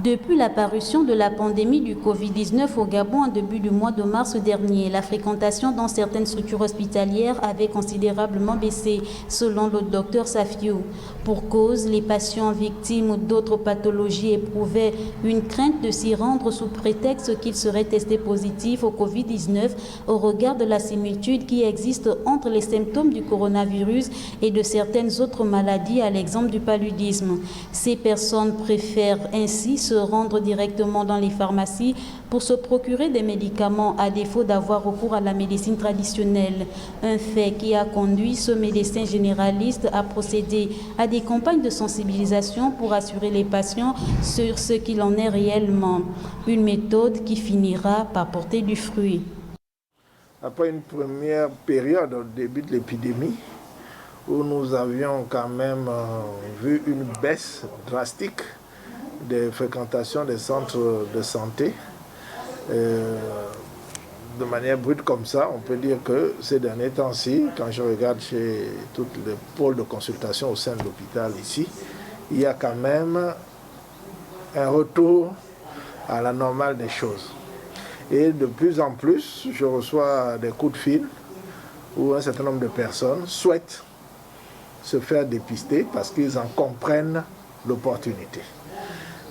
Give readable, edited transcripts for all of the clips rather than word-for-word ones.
Depuis l'apparition de la pandémie du Covid-19 au Gabon en début du mois de mars dernier, la fréquentation dans certaines structures hospitalières avait considérablement baissé, selon le docteur Safiou. Pour cause, les patients victimes d'autres pathologies éprouvaient une crainte de s'y rendre sous prétexte qu'ils seraient testés positifs au Covid-19 au regard de la similitude qui existe entre les symptômes du coronavirus et de certaines autres maladies, à l'exemple du paludisme. Ces personnes préfèrent ainsi se rendre directement dans les pharmacies pour se procurer des médicaments à défaut d'avoir recours à la médecine traditionnelle. Un fait qui a conduit ce médecin généraliste à procéder à des campagnes de sensibilisation pour assurer les patients sur ce qu'il en est réellement. Une méthode qui finira par porter du fruit. Après une première période au début de l'épidémie, où nous avions quand même vu une baisse drastique des fréquentations des centres de santé, de manière brute comme ça, on peut dire que ces derniers temps-ci, quand je regarde chez tous les pôles de consultation au sein de l'hôpital ici, il y a quand même un retour à la normale des choses. Et de plus en plus, je reçois des coups de fil où un certain nombre de personnes souhaitent se faire dépister parce qu'ils en comprennent l'opportunité.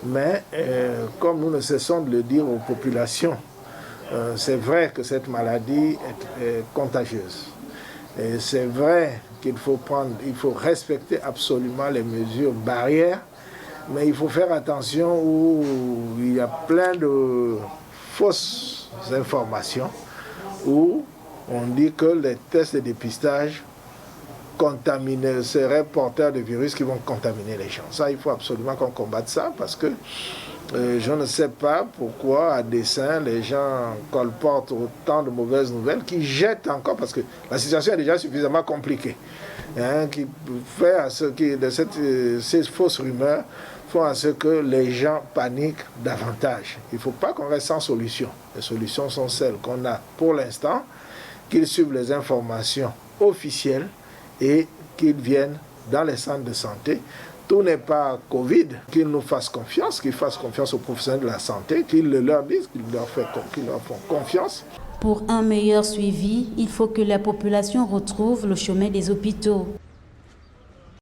Mais comme nous ne cessons de le dire aux populations, c'est vrai que cette maladie est contagieuse. Et c'est vrai qu'il faut respecter absolument les mesures barrières, mais il faut faire attention où il y a plein de fausses informations où on dit que les tests de dépistage seraient porteurs de virus qui vont contaminer les gens. Ça, il faut absolument qu'on combatte ça parce que je ne sais pas pourquoi, à dessein, les gens colportent autant de mauvaises nouvelles qui jettent encore, parce que la situation est déjà suffisamment compliquée, qui fait à ces fausses rumeurs font à ce que les gens paniquent davantage. Il ne faut pas qu'on reste sans solution. Les solutions sont celles qu'on a pour l'instant, qu'ils suivent les informations officielles et qu'ils viennent dans les centres de santé. Tout n'est pas Covid, qu'ils nous fassent confiance, qu'ils fassent confiance aux professionnels de la santé, qu'ils le leur disent, qu'ils leur font confiance. Pour un meilleur suivi, il faut que la population retrouve le chemin des hôpitaux.